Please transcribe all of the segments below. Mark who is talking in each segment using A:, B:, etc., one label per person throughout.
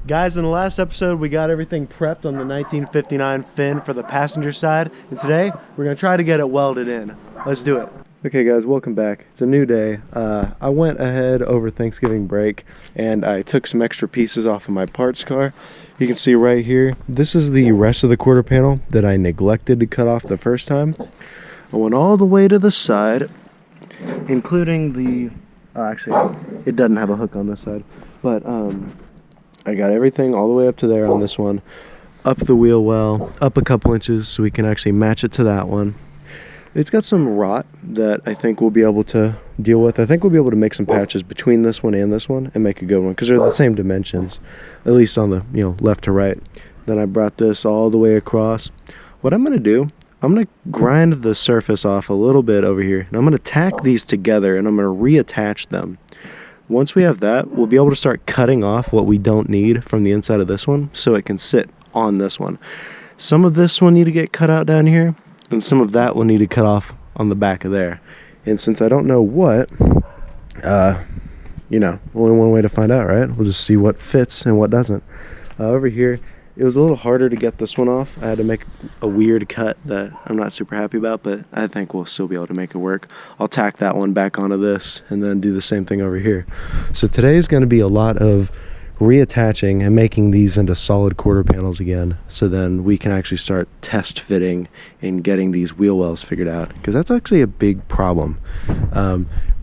A: Guys, in the last episode, we got everything prepped on the 1959 fin for the passenger side, and today, we're going to try to get it welded in. Let's do it. Okay guys, welcome back. It's a new day. I went ahead over Thanksgiving break, and I took some extra pieces off of my parts car. You can see right here, this is the rest of the quarter panel that I neglected to cut off the first time. I went all the way to the side, including the, actually, it doesn't have a hook on this side, but I got everything all the way up to there on this one, up the wheel well, up a couple inches so we can actually match it to that one. It's got some rot that I think we'll be able to deal with. I think we'll be able to make some patches between this one and this one and make a good one because they're the same dimensions, at least on the left to right. Then I brought this all the way across. What I'm going to do, I'm going to grind the surface off a little bit over here, and I'm going to tack these together and I'm going to reattach them. Once we have that, we'll be able to start cutting off what we don't need from the inside of this one so it can sit on this one. Some of this will need to get cut out down here, and some of that will need to cut off on the back of there. And since I don't know what, only one way to find out, right? We'll just see what fits and what doesn't. Over here, it was a little harder to get this one off. I had to make a weird cut that I'm not super happy about, but I think we'll still be able to make it work. I'll tack that one back onto this and then do the same thing over here. So today is going to be a lot of reattaching and making these into solid quarter panels again, so then we can actually start test fitting and getting these wheel wells figured out, because that's actually a big problem.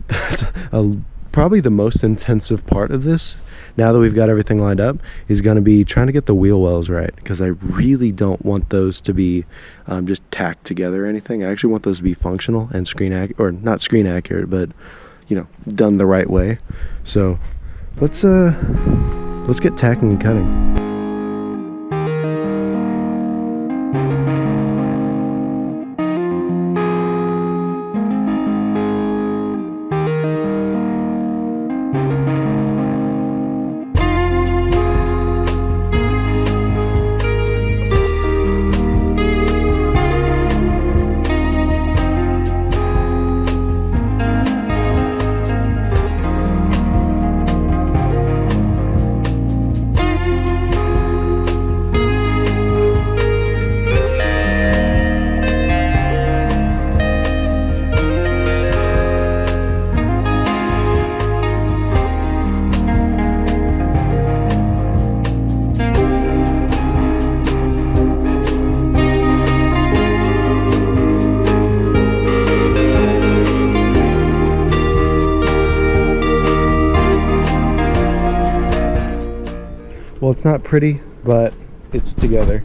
A: That's probably the most intensive part of this, now that we've got everything lined up, is going to be trying to get the wheel wells right, because I really don't want those to be just tacked together or anything. I actually want those to be functional and screen accurate, or not screen accurate, but done the right way. So let's get tacking and cutting. Well, it's not pretty, but it's together,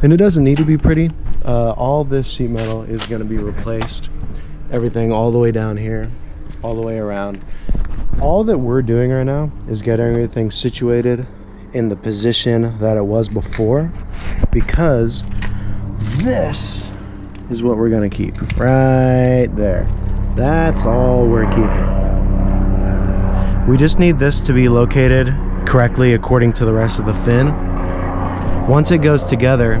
A: and it doesn't need to be pretty. All this sheet metal is going to be replaced, everything all the way down here, all the way around. All that we're doing right now is getting everything situated in the position that it was before, because this is what we're going to keep right there. That's all we're keeping. We just need this to be located correctly according to the rest of the fin. Once it goes together,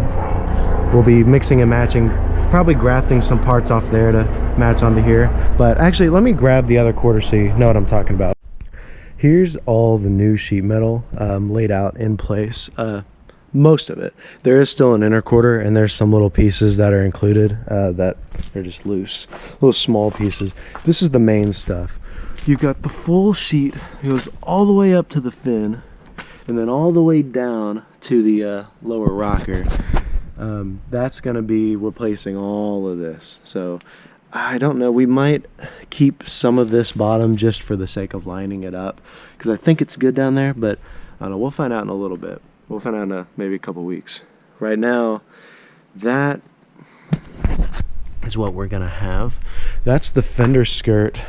A: we'll be mixing and matching, probably grafting some parts off there to match onto here. But actually, let me grab the other quarter so you know what I'm talking about. Here's all the new sheet metal laid out in place. Most of it. There is still an inner quarter, and there's some little pieces that are included that are just loose, little small pieces. This is the main stuff. You've got the full sheet. It goes all the way up to the fin, and then all the way down to the lower rocker. That's going to be replacing all of this. So I don't know, we might keep some of this bottom just for the sake of lining it up, because I think it's good down there, but I don't know, we'll find out in a little bit. We'll find out in maybe a couple weeks. Right now, that is what we're going to have. That's the fender skirt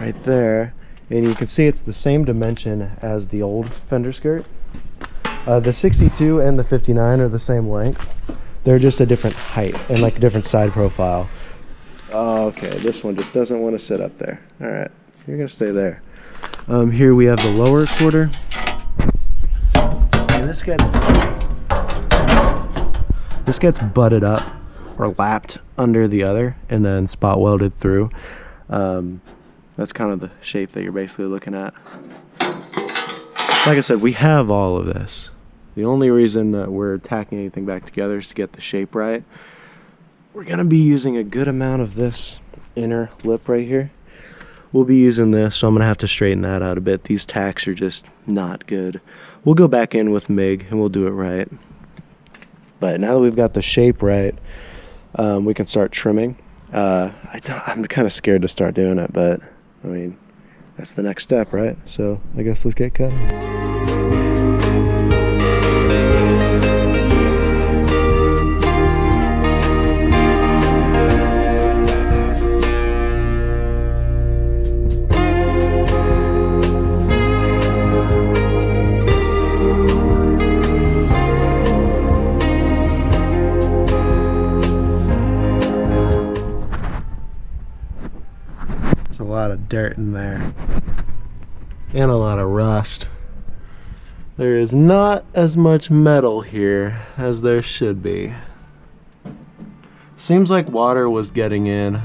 A: right there, and you can see it's the same dimension as the old fender skirt. The 62 and the 59 are the same length. They're just a different height and like a different side profile. Okay, this one just doesn't want to sit up there. All right, you're gonna stay there. Here we have the lower quarter, and this gets butted up or lapped under the other and then spot welded through. That's kind of the shape that you're basically looking at. Like I said, we have all of this. The only reason that we're tacking anything back together is to get the shape right. We're gonna be using a good amount of this inner lip right here. We'll be using this, so I'm gonna have to straighten that out a bit. These tacks are just not good. We'll go back in with MIG and we'll do it right. But now that we've got the shape right, we can start trimming. I'm kind of scared to start doing it, but I mean, that's the next step, right? So I guess let's get cutting. There's a lot of dirt in there and a lot of rust. There is not as much metal here as there should be. Seems like water was getting in,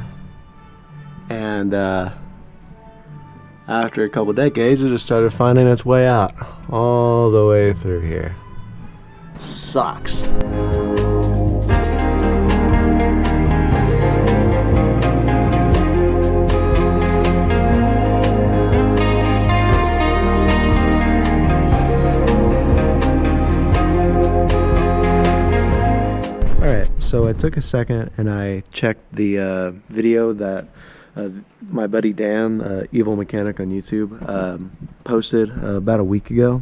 A: and after a couple decades it just started finding its way out all the way through here. Sucks. So I took a second and I checked the video that my buddy Dan, Evil Mechanic on YouTube, posted about a week ago.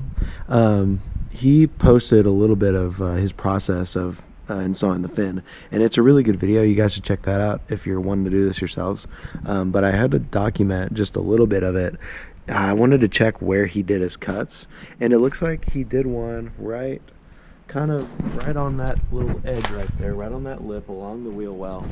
A: He posted a little bit of his process of installing the fin, and it's a really good video. You guys should check that out if you're wanting to do this yourselves. But I had to document just a little bit of it. I wanted to check where he did his cuts, and it looks like he did one kind of right on that little edge right there, right on that lip along the wheel well,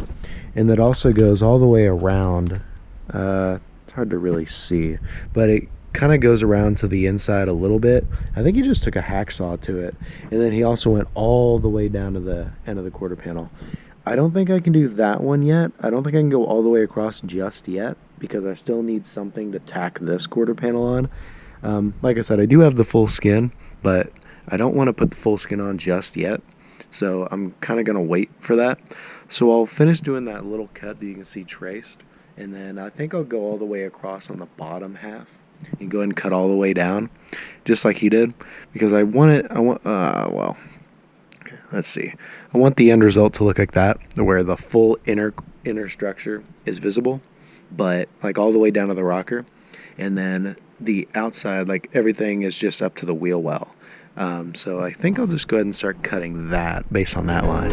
A: and that also goes all the way around. It's hard to really see, but it kind of goes around to the inside a little bit. I think he just took a hacksaw to it, and then he also went all the way down to the end of the quarter panel. I don't think I can do that one yet. I don't think I can go all the way across just yet, because I still need something to tack this quarter panel on. Like I said, I do have the full skin, but I don't want to put the full skin on just yet, so I'm kind of going to wait for that. So I'll finish doing that little cut that you can see traced, and then I think I'll go all the way across on the bottom half and go ahead and cut all the way down, just like he did, because well, let's see. I want the end result to look like that, where the full inner structure is visible, but like all the way down to the rocker, and then the outside, like everything is just up to the wheel well. So I think I'll just go ahead and start cutting that based on that line.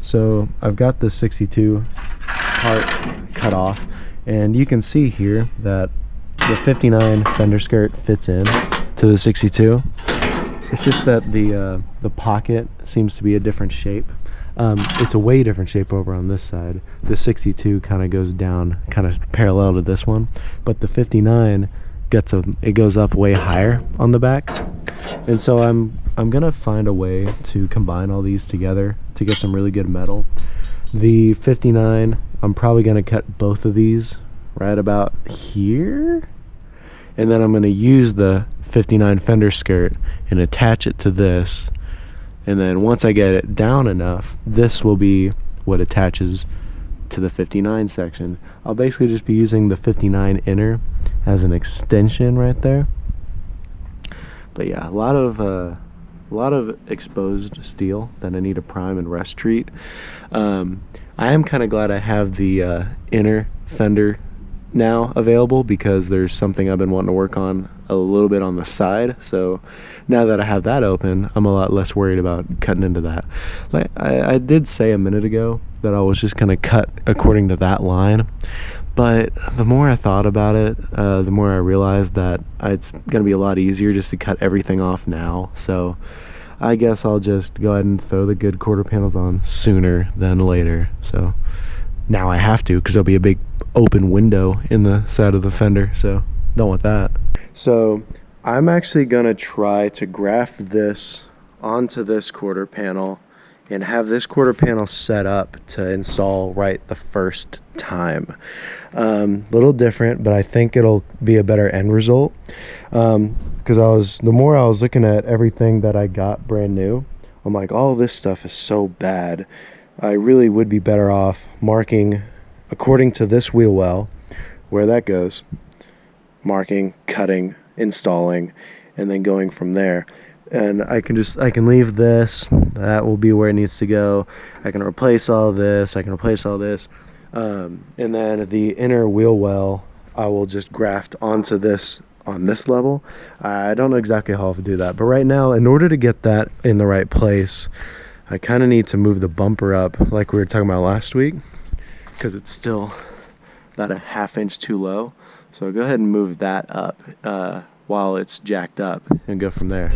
A: So I've got the 62 part cut off, and you can see here that the 59 fender skirt fits in to the 62. It's just that the pocket seems to be a different shape. It's a way different shape over on this side. The 62 kind of goes down, kind of parallel to this one, but the 59 it goes up way higher on the back. And so I'm gonna find a way to combine all these together to get some really good metal. The 59, I'm probably gonna cut both of these right about here, and then I'm gonna use the 59 fender skirt and attach it to this, and then once I get it down enough, this will be what attaches to the 59 section. I'll basically just be using the 59 inner as an extension right there. But yeah, a lot of exposed steel that I need to prime and rust treat. I am kind of glad I have the inner fender now available, because there's something I've been wanting to work on a little bit on the side. So now that I have that open, I'm a lot less worried about cutting into that. Like I did say a minute ago that I was just gonna cut according to that line, but the more I thought about it, the more I realized that it's gonna be a lot easier just to cut everything off now. So I guess I'll just go ahead and throw the good quarter panels on sooner than later. So now I have to, because there'll be a big open window in the side of the fender, so don't want that. So I'm actually gonna try to graft this onto this quarter panel and have this quarter panel set up to install right the first time. Little different, but I think it'll be a better end result. Because the more I was looking at everything that I got brand new, I'm like, all this stuff is so bad. I really would be better off marking according to this wheel well where that goes, marking, cutting, installing, and then going from there. And I can leave this, that will be where it needs to go. I can replace all this, and then the inner wheel well I will just graft onto this on this level. I don't know exactly how I'll do that, but right now, in order to get that in the right place, I kind of need to move the bumper up like we were talking about last week, because it's still about a ½ inch too low. So I'll go ahead and move that up while it's jacked up and go from there.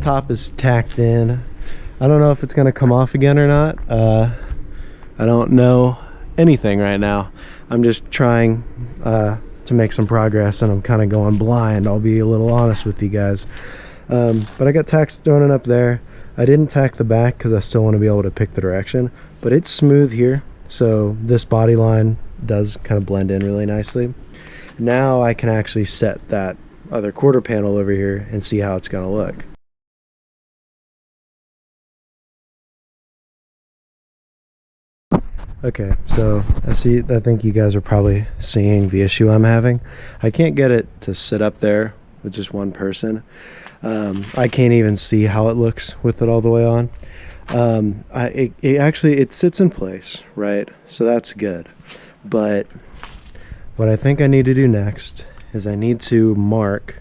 A: Top is tacked in. I don't know if it's gonna come off again or not. I don't know anything right now. I'm just trying to make some progress, and I'm kind of going blind, I'll be a little honest with you guys. But I got tacks thrown up there. I didn't tack the back because I still want to be able to pick the direction, but it's smooth here, so this body line does kind of blend in really nicely. Now I can actually set that other quarter panel over here and see how it's going to look. Okay, so I think you guys are probably seeing the issue I'm having. I can't get it to sit up there with just one person. I can't even see how it looks with it all the way on. It sits in place, right? So that's good. But what I think I need to do next is I need to mark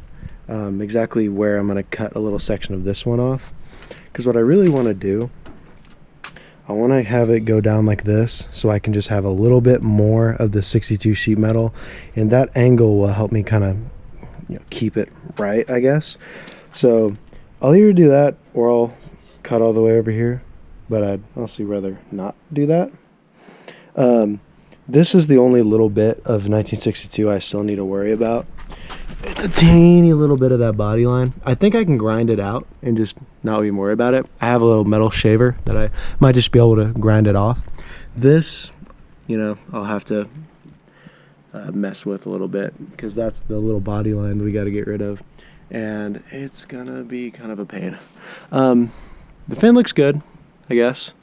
A: exactly where I'm going to cut a little section of this one off. Because what I really want to do, I want to have it go down like this, so I can just have a little bit more of the 62 sheet metal, and that angle will help me kind of keep it right, I guess. So I'll either do that or I'll cut all the way over here, but I'd honestly rather not do that. This is the only little bit of 1962 I still need to worry about. It's a teeny little bit of that body line. I think I can grind it out and just not even worry about it. I have a little metal shaver that I might just be able to grind it off. This, I'll have to mess with a little bit, because that's the little body line that we got to get rid of. and it's gonna be kind of a pain. The fin looks good, I guess.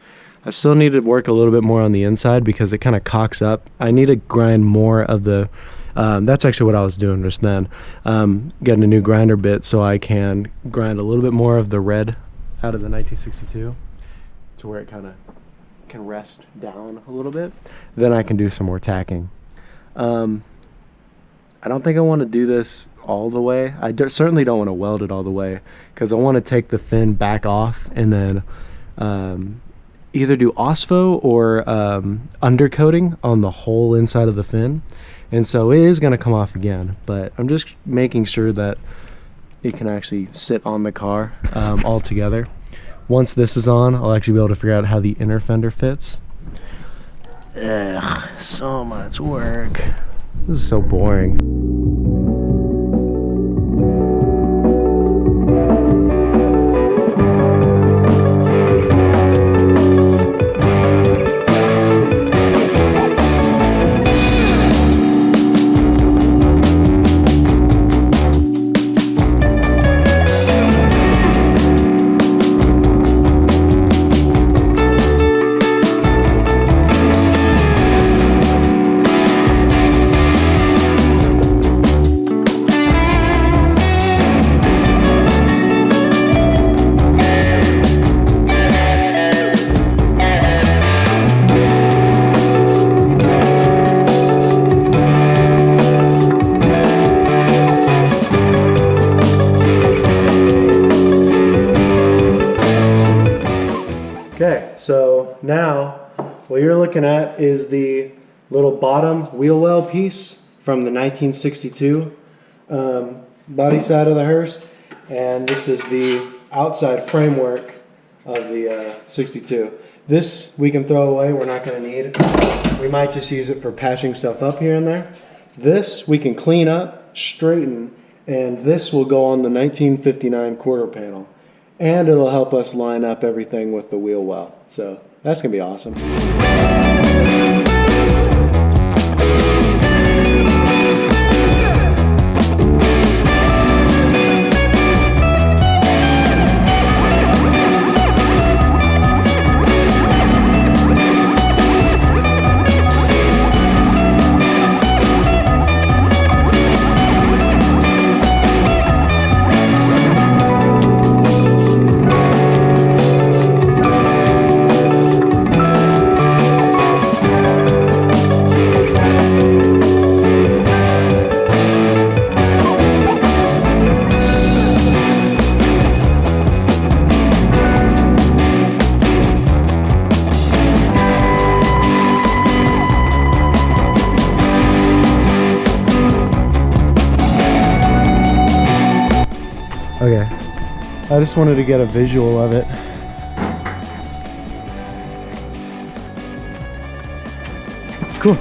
A: I still need to work a little bit more on the inside because it kind of cocks up. I need to grind more of the, that's actually what I was doing just then. Getting a new grinder bit so I can grind a little bit more of the red out of the 1962 to where it kind of can rest down a little bit. Then I can do some more tacking. I don't think I want to do this all the way. I certainly don't want to weld it all the way because I want to take the fin back off and then either do OSFO or undercoating on the whole inside of the fin. And so it is going to come off again, but I'm just making sure that it can actually sit on the car all together. Once this is on, I'll actually be able to figure out how the inner fender fits. Ugh, so much work. This is so boring. Okay, so now what you're looking at is the little bottom wheel well piece from the 1962 body side of the hearse, and this is the outside framework of the 62. This we can throw away, we're not going to need it. We might just use it for patching stuff up here and there. This we can clean up, straighten, and this will go on the 1959 quarter panel. And it'll help us line up everything with the wheel well. So that's gonna be awesome. Okay, I just wanted to get a visual of it. Cool.